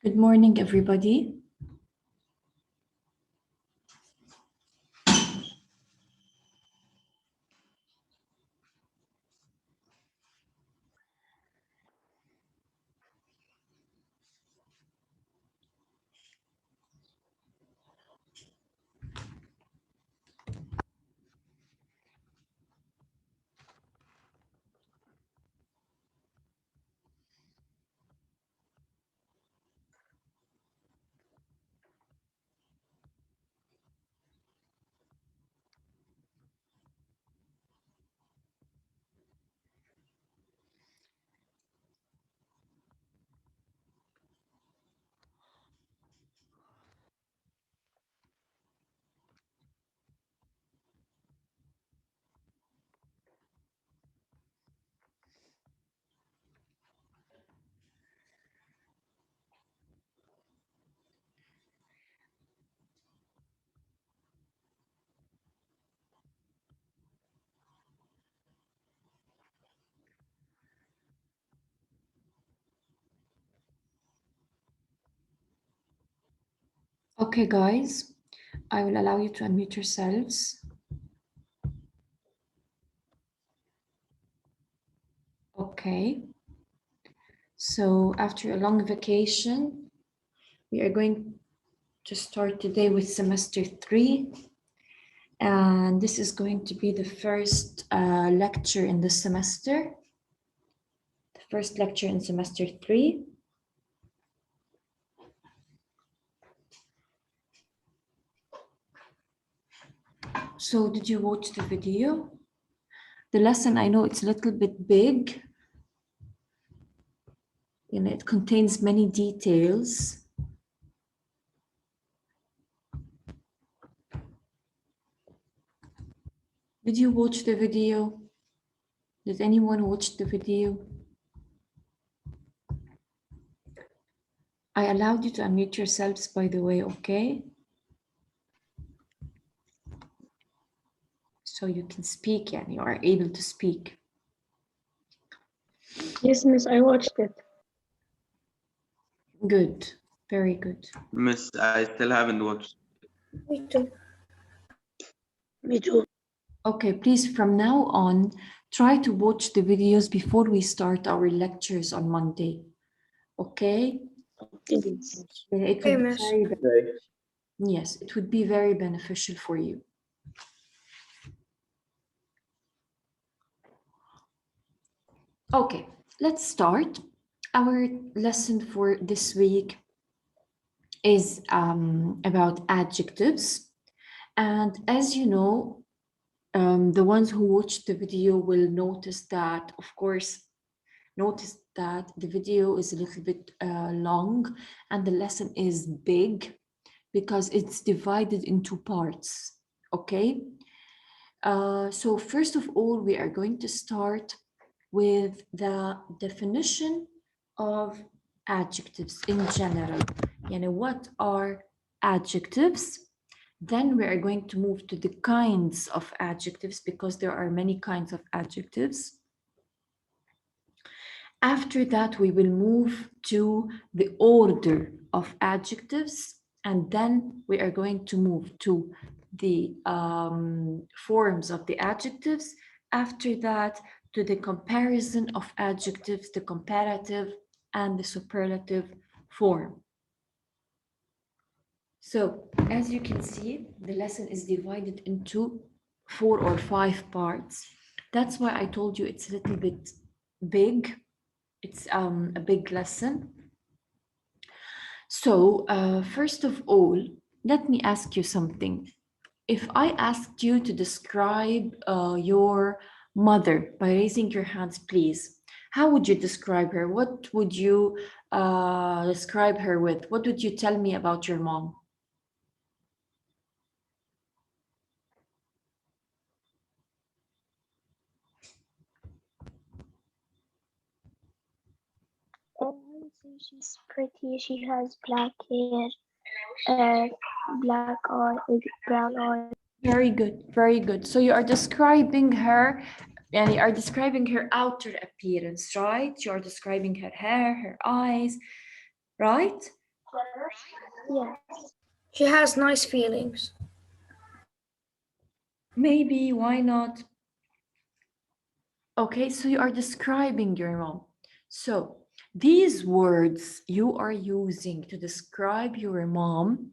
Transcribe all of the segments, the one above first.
Good morning, everybody. Okay, guys, I will allow you to unmute yourselves. Okay. So after a long vacation, we are going to start today with semester 3. And this is going to be the first lecture in the semester. The first lecture in semester 3. So did you watch the video? The lesson, I know it's a little bit big. And it contains many details. Did you watch the video? Did anyone watch the video? I allowed you to unmute yourselves, by the way, okay? So you can speak and you are able to speak. Yes, miss, I watched it. Good, very good. Miss, I still haven't watched. Me too. Me too. Okay, please, from now on, try to watch the videos before we start our lectures on Monday. Okay? Okay. It would be very yes, it would be very beneficial for you. Okay, let's start. Our lesson for this week is about adjectives. And as you know, the ones who watched the video will notice that, of course, the video is a little bit long and the lesson is big because it's divided into parts, okay? So first of all, we are going to start with the definition of adjectives in general. What are adjectives? Then we are going to move to the kinds of adjectives because there are many kinds of adjectives. After that, we will move to the order of adjectives, and then we are going to move to the forms of the adjectives. After that, to the comparison of adjectives, the comparative and the superlative form. So, as you can see, the lesson is divided into 4 or 5 parts. That's why I told you it's a little bit big. It's a big lesson. So, first of all, let me ask you something. If I asked you to describe your mother by raising your hands, please, how would you describe her? What would you describe her with? What would you tell me about your mom? I would say she's pretty. She has black hair, black eye, brown eye. Very good, very good. So you are describing her, and you are describing her outer appearance, right? You are describing her hair, her eyes, right? Yes. She has nice feelings. Maybe, why not? Okay, so you are describing your mom. So these words you are using to describe your mom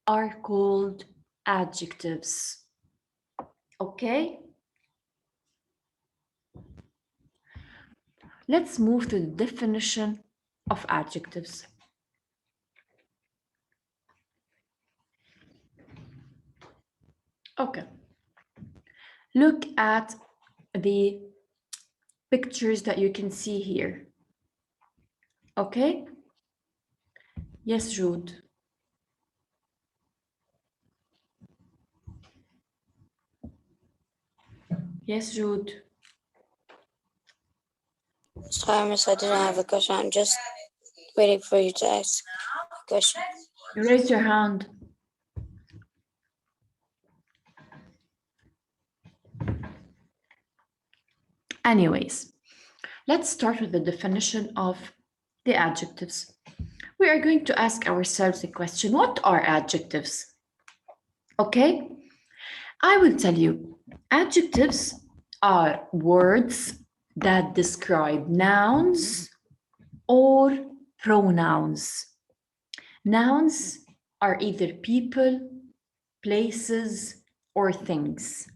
are called adjectives. Okay? Let's move to the definition of adjectives. Okay. Look at the pictures that you can see here. Okay? Yes, Jude. Yes, Jude. Sorry, Miss, I didn't have a question. I'm just waiting for you to ask a question. You raised your hand. Anyways, let's start with the definition of the adjectives. We are going to ask ourselves the question, what are adjectives? Okay, I will tell you, adjectives are words that describe nouns or pronouns. Nouns are either people, places, or things.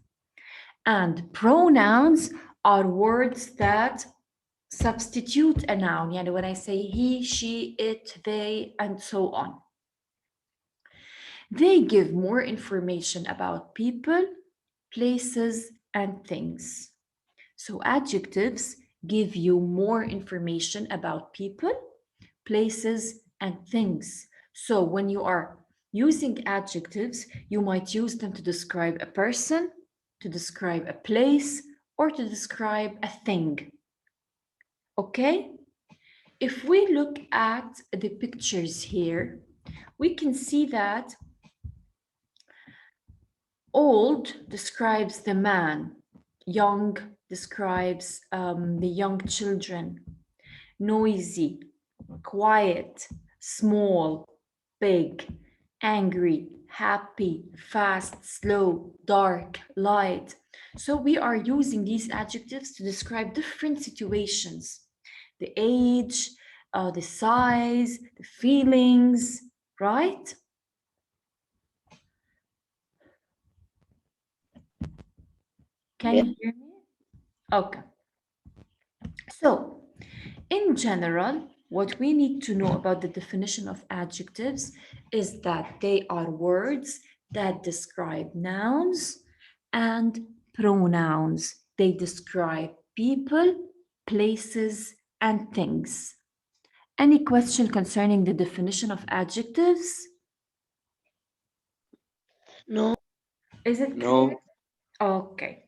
And pronouns are words that substitute a noun. Yani when I say he, she, it, they, and so on. They give more information about people, places, and things. So adjectives give you more information about people, places, and things. So when you are using adjectives, you might use them to describe a person, to describe a place, or to describe a thing. Okay? If we look at the pictures here, we can see that old describes the man, young describes the young children, noisy, quiet, small, big, angry, happy, fast, slow, dark, light. So we are using these adjectives to describe different situations, the age, the size, the feelings, right? Can you hear me? Okay. So, in general, what we need to know about the definition of adjectives is that they are words that describe nouns and pronouns. They describe people, places, and things. Any question concerning the definition of adjectives? No. Is it clear? No. Okay.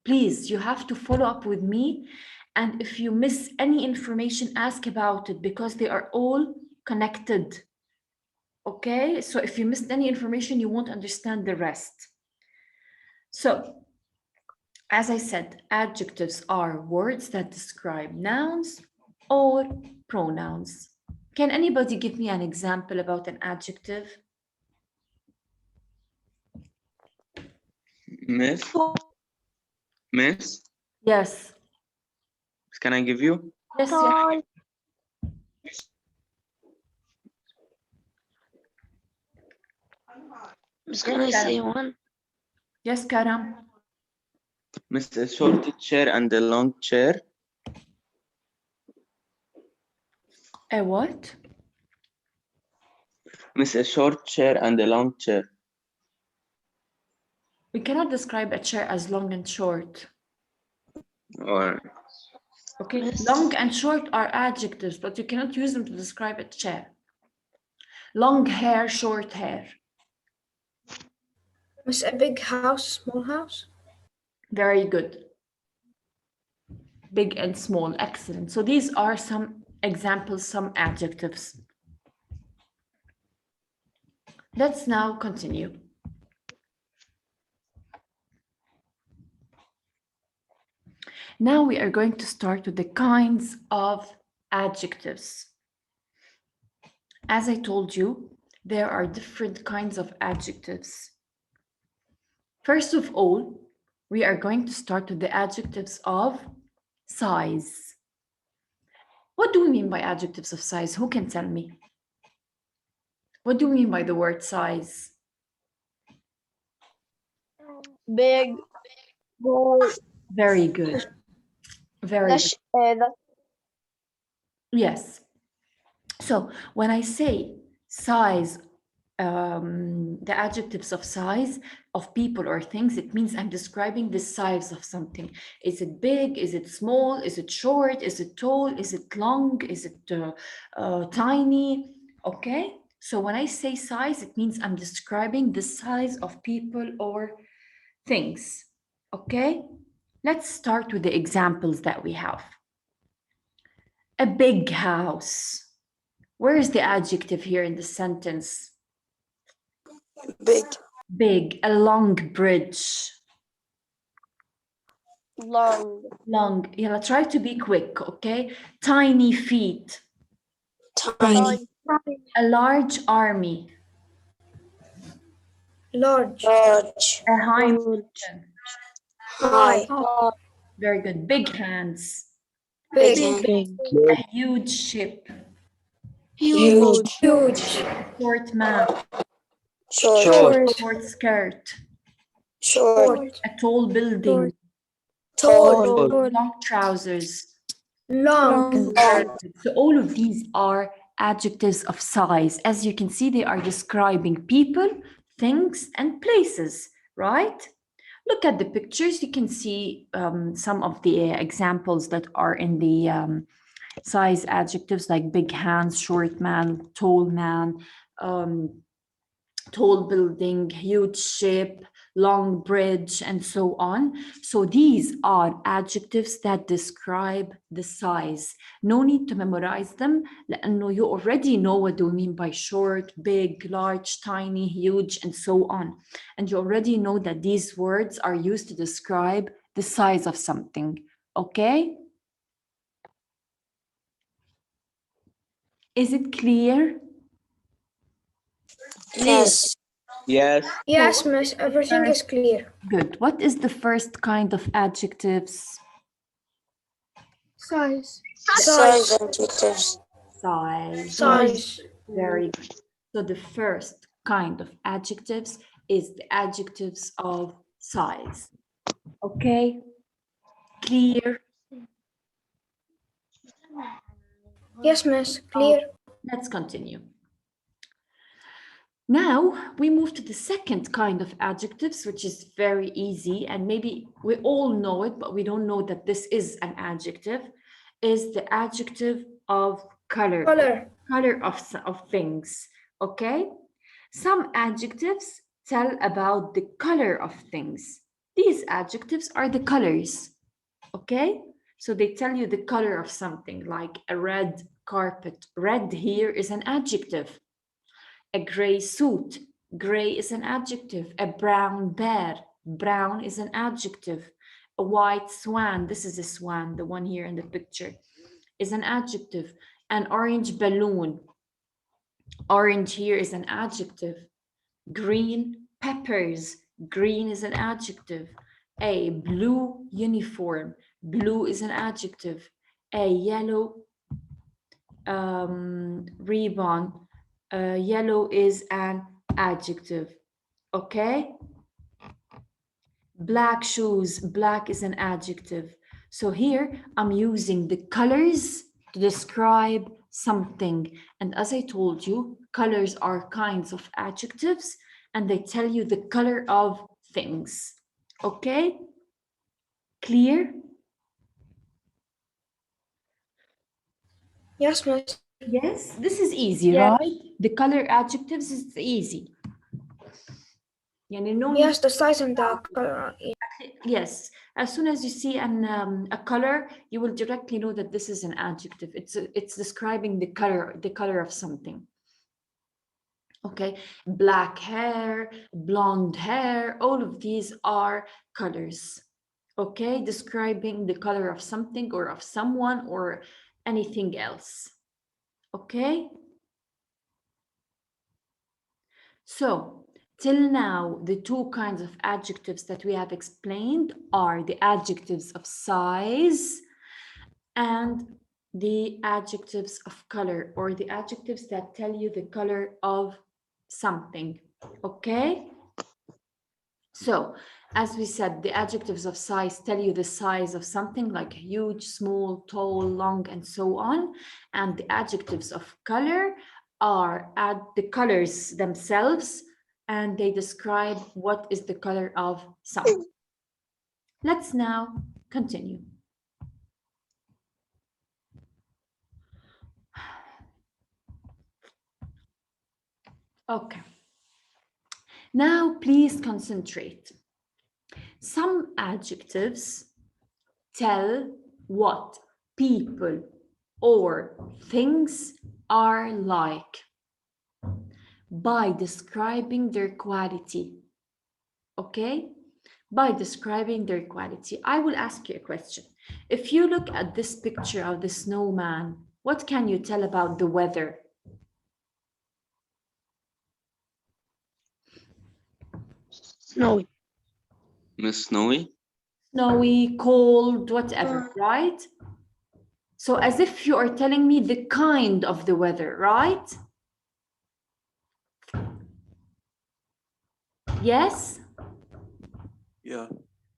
Please, you have to follow up with me. And if you miss any information, ask about it because they are all connected. Okay, so if you missed any information, you won't understand the rest. So, as I said, adjectives are words that describe nouns or pronouns. Can anybody give me an example about an adjective? Miss? Miss? Yes. Can I give you? Yes, yes. Tall. Miss, can I say one? Yes, Karam. Miss, a short chair and a long chair. A what? Miss, a short chair and a long chair. We cannot describe a chair as long and short. Or Okay, Miss? long and short are adjectives, but you cannot use them to describe a chair. Long hair, short hair. Miss, a big house, small house? Very good. Big and small, excellent. So these are some examples, some adjectives. Let's now continue. Now we are going to start with the kinds of adjectives. As I told you, there are different kinds of adjectives. First of all, we are going to start with the adjectives of size. What do we mean by adjectives of size? Who can tell me? What do we mean by the word size? Big, small, Very good. Very good. Yes. So when I say size, the adjectives of size of people or things, it means I'm describing the size of something. Is it big? Is it small? Is it short? Is it tall? Is it long? Is it tiny? Okay. So when I say size, it means I'm describing the size of people or things. Okay. Let's start with the examples that we have. A big house. Where is the adjective here in the sentence? Big. Big. A long bridge. long, Long. Yeah, try to be quick, okay? Tiny feet. Tiny. A large army. Large. Large. A high mountain. High. Very good. Big hands. Big. A huge ship. Huge. Huge. Short man. Short. Short skirt. Short. A tall building. Tall. Long trousers. Long. So all of these are adjectives of size. As you can see, they are describing people, things, and places, right? Look at the pictures. You can see some of the examples that are in the size adjectives like big hands, short man, tall building, huge ship, long bridge, and so on. So these are adjectives that describe the size. No need to memorize them, لأنه you already know what do we mean by short, big, large, tiny, huge, and so on. And you already know that these words are used to describe the size of something, okay? Is it clear? Yes. Yes. Yes, miss. Everything is clear. Good. What is the first kind of adjectives? Size. Size adjectives. Size. Size. Very good. So the first kind of adjectives is the adjectives of size. Okay? Clear? Yes, miss. Clear. Let's continue. Now we move to the second kind of adjectives, which is very easy, and maybe we all know it, but we don't know that this is an adjective, is the adjective of color. Color of things, okay? Some adjectives tell about the color of things. These adjectives are the colors, okay? So they tell you the color of something, like a red carpet. Red here is an adjective. A gray suit. Gray is an adjective. A brown bear. Brown is an adjective. A white swan. This is a swan, the one here in the picture, is an adjective. An orange balloon. Orange here is an adjective. Green peppers. Green is an adjective. A blue uniform. Blue is an adjective. A yellow ribbon. Yellow is an adjective. Okay? Black shoes. Black is an adjective. So here I'm using the colors to describe something. And as I told you, colors are kinds of adjectives and they tell you the color of things. Okay? Clear? Yes, miss. Yes, this is easy, Yeah. right? The color adjectives is easy. يعني no need. Yes, the size and the color. Yes, as soon as you see a color, you will directly know that this is an adjective. It's describing the color of something. Okay, black hair, blonde hair, all of these are colors. Okay, describing the color of something or of someone or anything else. Okay. So till now, the two kinds of adjectives that we have explained are the adjectives of size and the adjectives of color, or the adjectives that tell you the color of something, okay? So, as we said, the adjectives of size tell you the size of something, like huge, small, tall, long, and so on. And the adjectives of color are the colors themselves, and they describe what is the color of something. Let's now continue. Okay. Now, please concentrate. Some adjectives tell what people or things are like by describing their quality. Okay? By describing their quality. I will ask you a question. If you look at this picture of the snowman, what can you tell about the weather? Snowy. Miss Snowy. Snowy, cold, whatever, right? So as if you are telling me the kind of the weather, right? Yes? Yeah.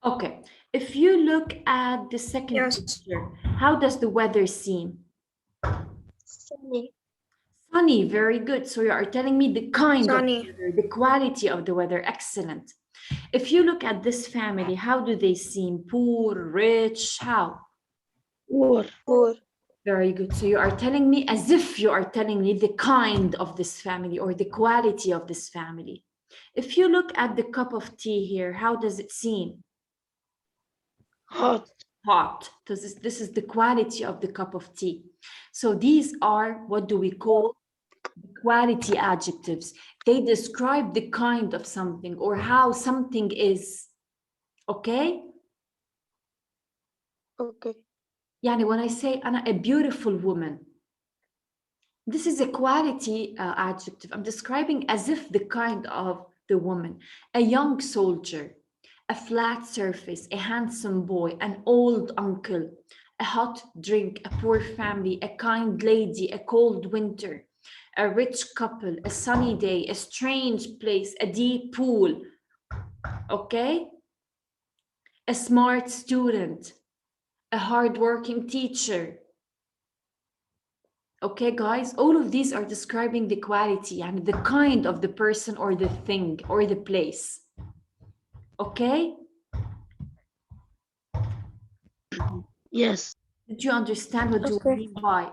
Okay. If you look at the second Yes. picture, how does the weather seem? Sunny. Sunny, very good. So you are telling me the kind Sunny. of the weather, the quality of the weather. Excellent. If you look at this family, how do they seem? Poor, rich, how? Poor. Poor. Very good. So you are telling me as if you are telling me the kind of this family or the quality of this family. If you look at the cup of tea here, how does it seem? Hot. Hot. So this is the quality of the cup of tea. So these are, what do we call, quality adjectives. They describe the kind of something or how something is. Okay? Okay. Yani when I say Anna, a beautiful woman, this is a quality adjective. I'm describing as if the kind of the woman. A young soldier, a flat surface, a handsome boy, an old uncle, a hot drink, a poor family, a kind lady, a cold winter, a rich couple, a sunny day, a strange place, a deep pool, okay? A smart student, a hardworking teacher. Okay, guys, all of these are describing the quality and the kind of the person or the thing or the place. Okay? Yes. Did you understand what do we Okay. mean by?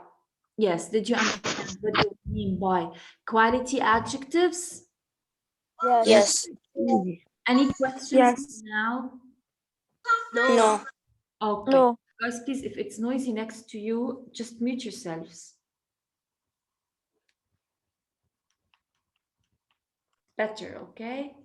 Yes, did you understand what do we mean by quality adjectives? Yes. Yes. Any questions Yes. now? No. Okay. No. Guys, please, if it's noisy next to you, just mute yourselves. Better, okay?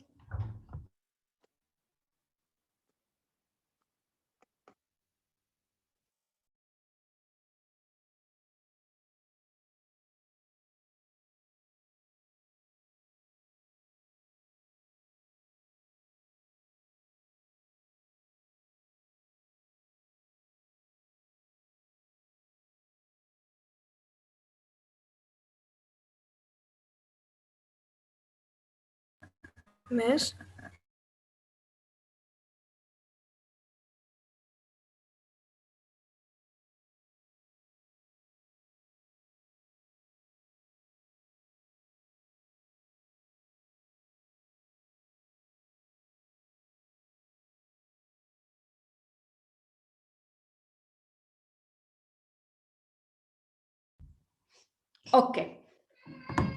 Miss. Okay.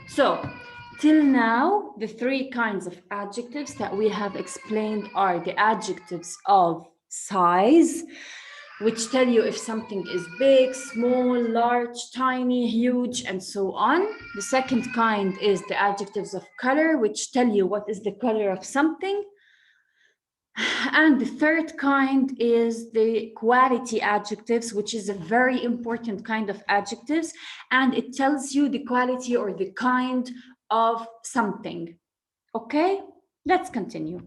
So, till now, the three kinds of adjectives that we have explained are the adjectives of size, which tell you if something is big, small, large, tiny, huge, and so on. The second kind is the adjectives of color, which tell you what is the color of something. And the third kind is the quality adjectives, which is a very important kind of adjectives, and it tells you the quality or the kind of something. Okay, let's continue.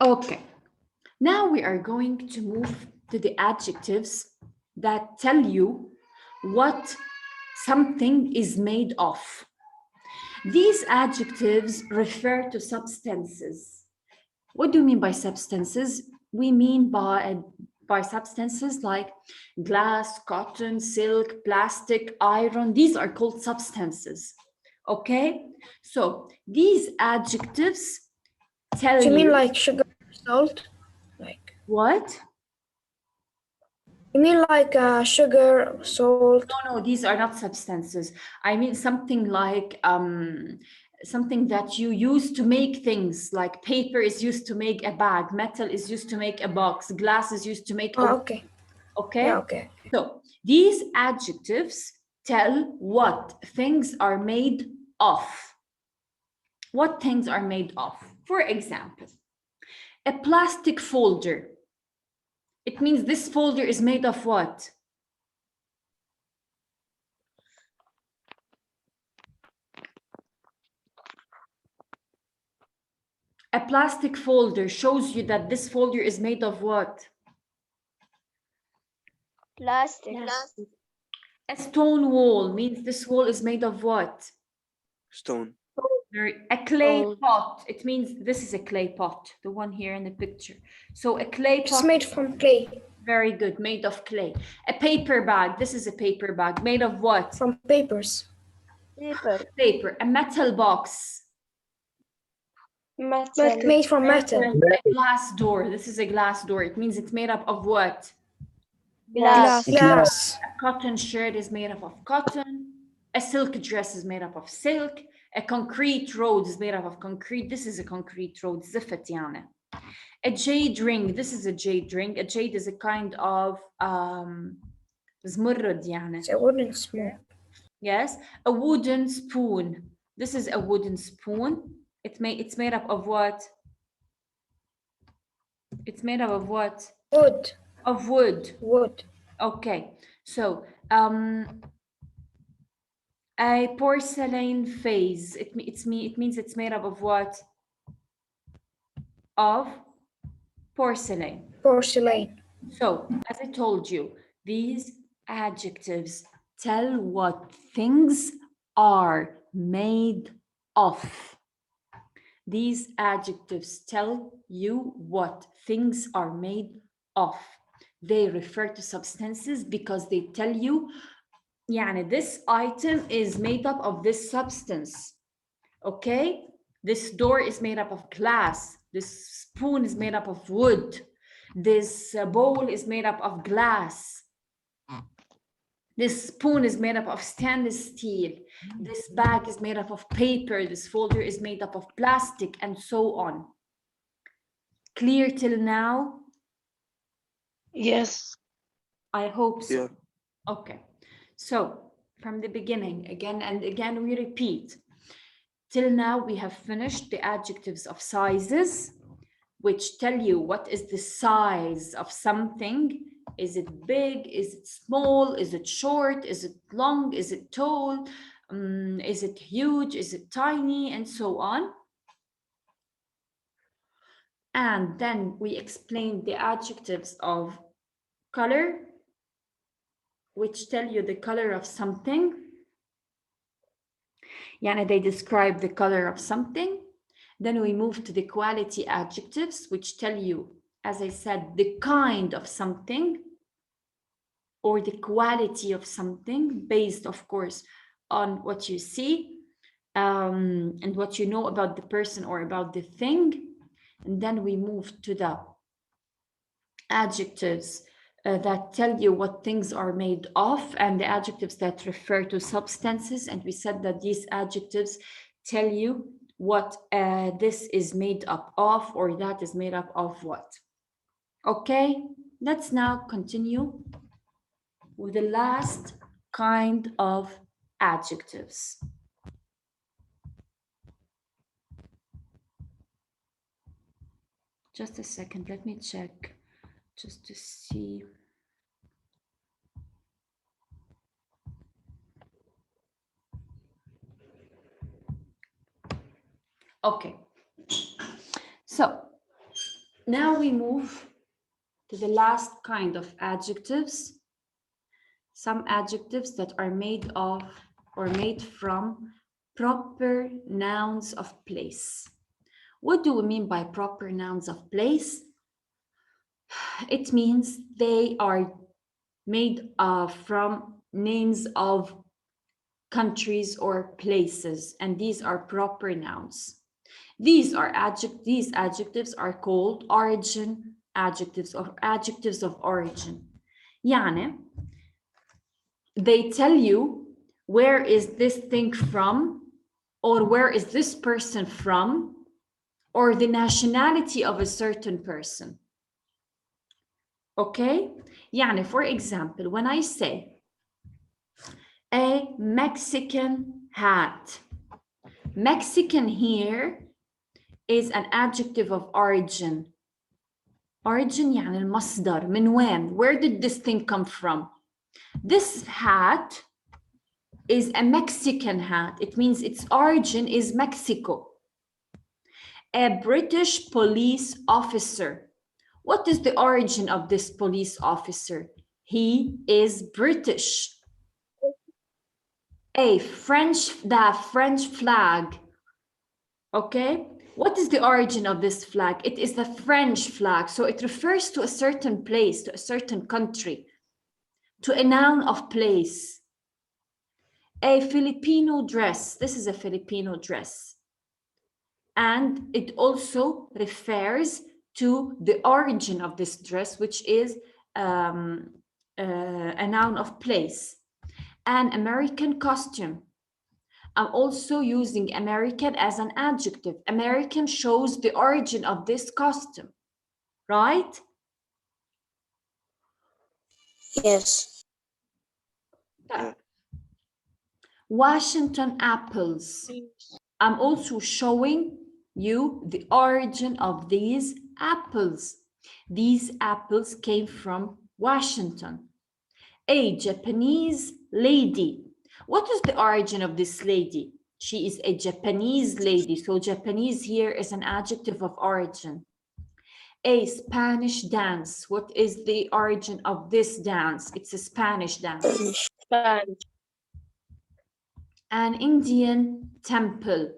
Okay, now we are going to move to the adjectives that tell you what something is made of. These adjectives refer to substances. What do you mean by substances? We mean by substances like glass, cotton, silk, plastic, iron. These are called substances. Okay? So these adjectives tell Do you mean you like sugar, salt? Like what? you mean like sugar, salt? No, these are not substances. I mean something like something that you use to make things, like paper is used to make a bag, metal is used to make a box, glass is used to make a Oh, okay. okay? Yeah, okay. So these adjectives tell what things are made of. What things are made of. For example, a plastic folder. It means this folder is made of what? A plastic folder shows you that this folder is made of what? Plastic. A stone wall means this wall is made of what? Stone. A clay Stone. pot. It means this is a clay pot, the one here in the picture. So a clay It's pot. made from clay. Very good, made of clay. A paper bag. This is a paper bag. Made of what? From papers. Paper. Paper. A metal box. Metal. Made from metal. A glass door. This is a glass door. It means it's made up of what? Glass. Glass. A cotton shirt is made up of cotton. A silk dress is made up of silk. A concrete road is made up of concrete. This is a concrete road. زفت يعني. A jade ring. This is a jade ring. A jade is a kind of زمرد يعني. It's a wooden spoon. Yes. A wooden spoon. This is a wooden spoon. It's made up of what? It's made up of what? Wood. Of wood. Wood. Okay. So a porcelain vase. It means it's made up of what? Of porcelain. Porcelain. So, as I told you, these adjectives tell what things are made of. These adjectives tell you what things are made of. They refer to substances because they tell you, يعني, this item is made up of this substance. Okay? This door is made up of glass. This spoon is made up of wood. This bowl is made up of glass. This spoon is made up of stainless steel. This bag is made up of paper. This folder is made up of plastic, and so on. Clear till now? Yes. I hope so. Yeah. Okay. So from the beginning, again and again, we repeat. Till now, we have finished the adjectives of sizes, which tell you what is the size of something. Is it big? Is it small? Is it short? Is it long? Is it tall? Is it huge? Is it tiny? And so on. And then we explained the adjectives of color, which tell you the color of something. Yani they describe the color of something. Then we move to the quality adjectives, which tell you, as I said, the kind of something or the quality of something based, of course, on what you see and what you know about the person or about the thing. And then we move to the adjectives that tell you what things are made of and the adjectives that refer to substances. And we said that these adjectives tell you what this is made up of or that is made up of what. Okay, let's now continue with the last kind of adjectives. Just a second, let me check just to see. Okay. So now we move to the last kind of adjectives. Some adjectives that are made of or made from proper nouns of place. What do we mean by proper nouns of place? It means they are made from names of countries or places, and these are proper nouns. These adjectives are called origin adjectives or adjectives of origin. يعني, they tell you where is this thing from, or where is this person from, or the nationality of a certain person. Okay? يعني, for example, when I say a Mexican hat, Mexican here is an adjective of origin. Origin يعني المصدر. من وين? Where did this thing come from? This hat is a Mexican hat. It means its origin is Mexico. A British police officer. What is the origin of this police officer? He is British. The French flag. Okay, what is the origin of this flag? It is the French flag, so it refers to a certain place, to a certain country, to a noun of place. A Filipino dress, this is a Filipino dress. And it also refers to the origin of this dress, which is a noun of place. An American costume. I'm also using American as an adjective. American shows the origin of this costume, right? Yes. Yeah. Washington apples. I'm also showing you the origin of these apples. These apples came from Washington. A Japanese lady. What is the origin of this lady? She is a Japanese lady. So Japanese here is an adjective of origin. A Spanish dance. What is the origin of this dance? It's a Spanish dance. An Indian temple.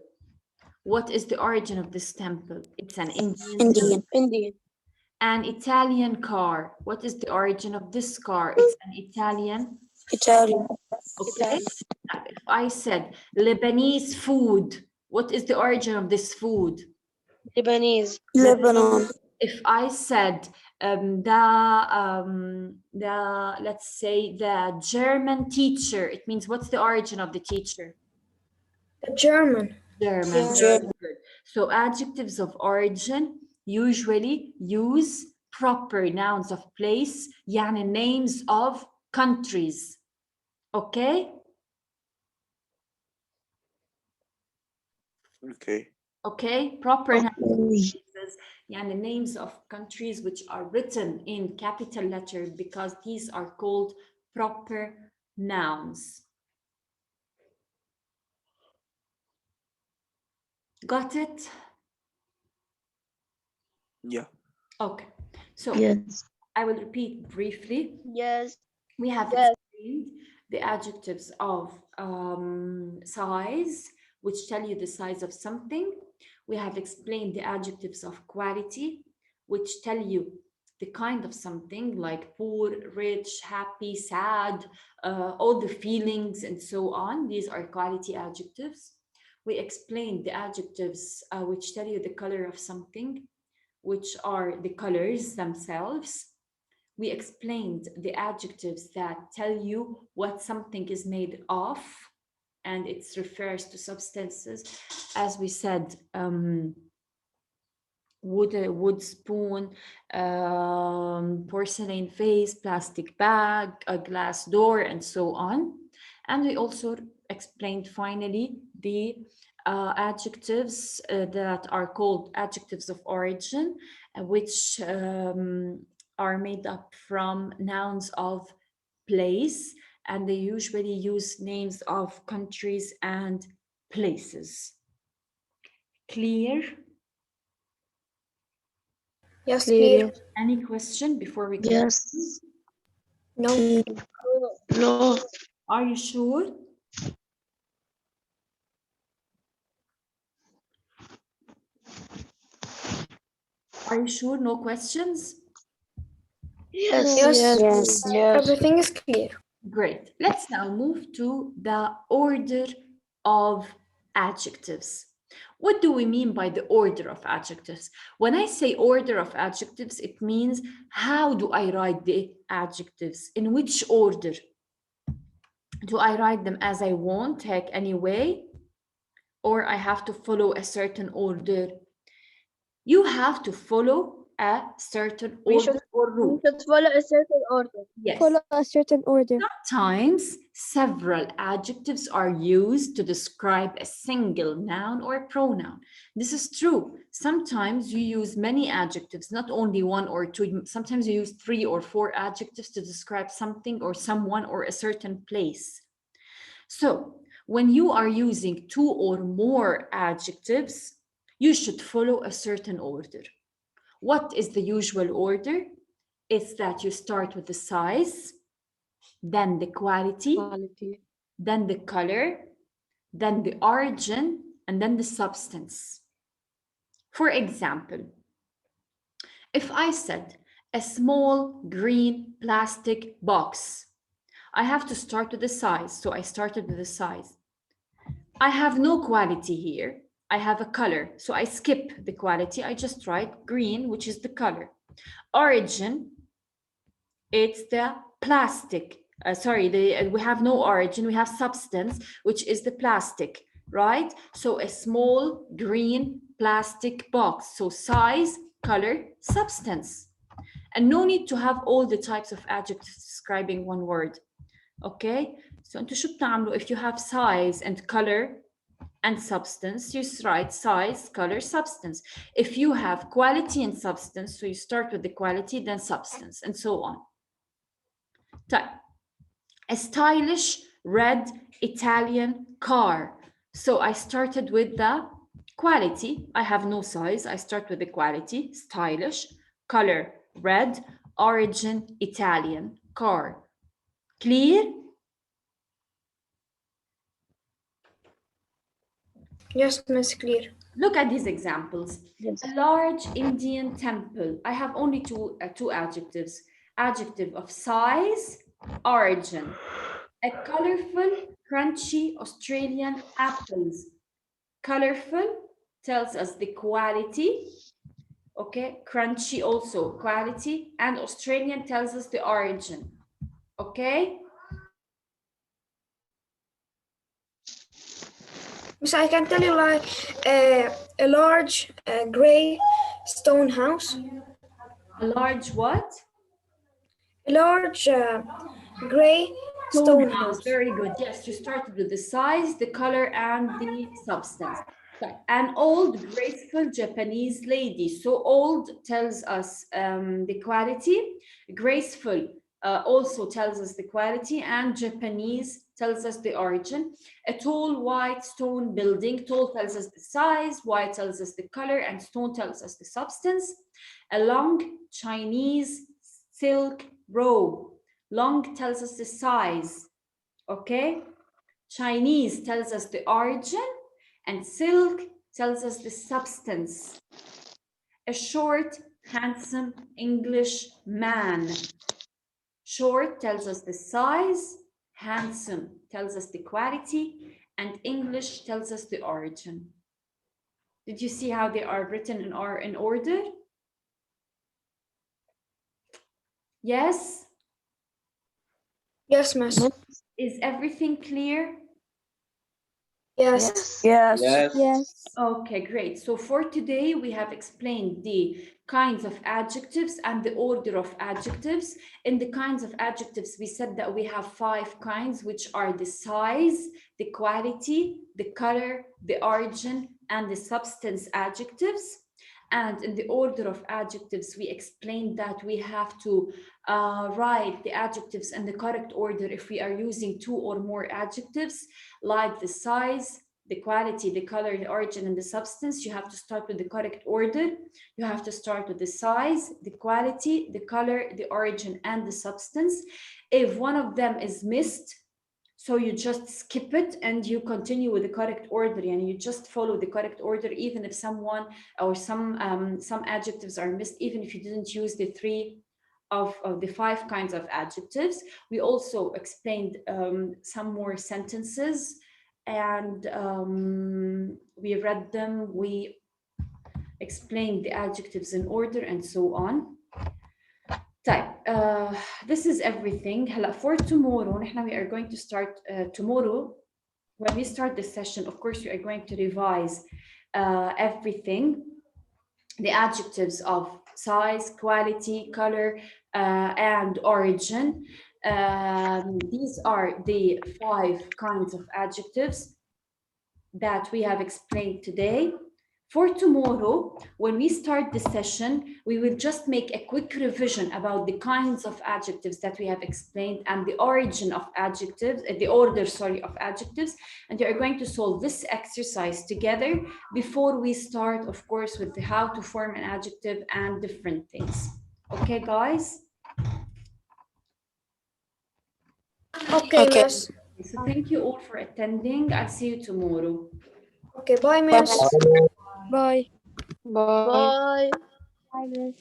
What is the origin of this temple? It's an Indian. An Italian car. What is the origin of this car? It's an Italian. Okay. If I said Lebanese food, what is the origin of this food? Lebanon. If I said let's say the German teacher, it means what's the origin of the teacher? German. German. German. Good. So adjectives of origin usually use proper nouns of place, يعني names of countries. Okay? Okay. Okay, proper nouns of places, يعني names of countries which are written in capital letter because these are called proper nouns. Got it? Yeah. Okay, so Yes. I will repeat briefly. Yes. We have Yes. explained the adjectives of size, which tell you the size of something. We have explained the adjectives of quality, which tell you the kind of something like poor, rich, happy, sad, all the feelings and so on. These are quality adjectives. We explained the adjectives which tell you the color of something, which are the colors themselves. We explained the adjectives that tell you what something is made of, and it refers to substances. As we said, wood spoon, porcelain vase, plastic bag, a glass door, and so on. And we also explained finally the adjectives that are called adjectives of origin, which are made up from nouns of place, and they usually use names of countries and places. Clear? Yes, clear. Any question before we go? Yes. No. No. Are you sure? Are you sure? No questions? Yes. Yes. Yes. Everything is clear. Great. Let's now move to the order of adjectives. What do we mean by the order of adjectives? When I say order of adjectives, it means how do I write the adjectives? In which order? Do I write them as I want, heck, anyway? Or I have to follow a certain order? You have to follow a certain order or rule. We should follow a certain order. Yes. Follow a certain order. Sometimes several adjectives are used to describe a single noun or pronoun. This is true. Sometimes you use many adjectives, not only one or two. Sometimes you use 3 or 4 adjectives to describe something or someone or a certain place. So when you are using 2 or more adjectives, you should follow a certain order. What is the usual order? It's that you start with the size, then the quality, then the color, then the origin, and then the substance. For example, if I said a small green plastic box, I have to start with the size. So I started with the size. I have no quality here. I have a color. So I skip the quality. I just write green, which is the color. Origin, it's the plastic. We have no origin, we have substance, which is the plastic, right? So a small green plastic box. So size, color, substance. And no need to have all the types of adjectives describing one word. Okay? So انتوا شو بتعملوا if you have size and color and substance, you write size, color, substance. If you have quality and substance, so you start with the quality, then substance, and so on. Type. A stylish red Italian car. So I started with the quality. I have no size. I start with the quality, stylish, color, red, origin, Italian, car. Clear? Yes, Miss, clear. Look at these examples. A large Indian temple. I have only two adjectives. Adjective of size, origin. A colorful, crunchy Australian apples. Colorful tells us the quality. Okay, crunchy also quality, and Australian tells us the origin. Okay. Miss, I can tell you like a large gray stone house. A large what? A large gray stone house. Very good. Yes, you started with the size, the color, and the substance. An old, graceful Japanese lady. So old tells us the quality. Graceful also tells us the quality, and Japanese tells us the origin. A tall white stone building. Tall tells us the size, white tells us the color, and stone tells us the substance. A long Chinese silk robe. Long tells us the size, okay? Chinese tells us the origin, and silk tells us the substance. A short, handsome English man. Short tells us the size, handsome tells us the quality, and English tells us the origin. Did you see how they are written in order? Yes? Yes, Miss. Is everything clear? Yes. Yes. Yes. Okay, great. So for today, we have explained the kinds of adjectives and the order of adjectives. In the kinds of adjectives, we said that we have 5 kinds, which are the size, the quality, the color, the origin, and the substance adjectives. And in the order of adjectives, we explained that we have to write the adjectives in the correct order if we are using 2 or more adjectives, like the size, the quality, the color, the origin, and the substance. You have to start with the correct order. You have to start with the size, the quality, the color, the origin, and the substance. If one of them is missed, so you just skip it and you continue with the correct order, and you just follow the correct order, even if someone or some adjectives are missed, even if you didn't use the 3 of the 5 kinds of adjectives. We also explained some more sentences, and we read them, we explained the adjectives in order, and so on. طيب, this is everything. هلا for tomorrow, we are going to start tomorrow. When we start the session, of course, we are going to revise everything, the adjectives of size, quality, color, and origin. These are the 5 kinds of adjectives that we have explained today. For tomorrow, when we start the session, we will just make a quick revision about the kinds of adjectives that we have explained and the origin of adjectives, the order, sorry, of adjectives. And you are going to solve this exercise together before we start, of course, with the how to form an adjective and different things. Okay, guys? Okay, Okay. miss. So thank you all for attending. I'll see you tomorrow. Okay, bye, miss. Bye. Bye. Bye, miss.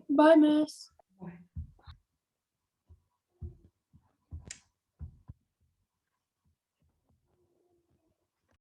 Bye, miss.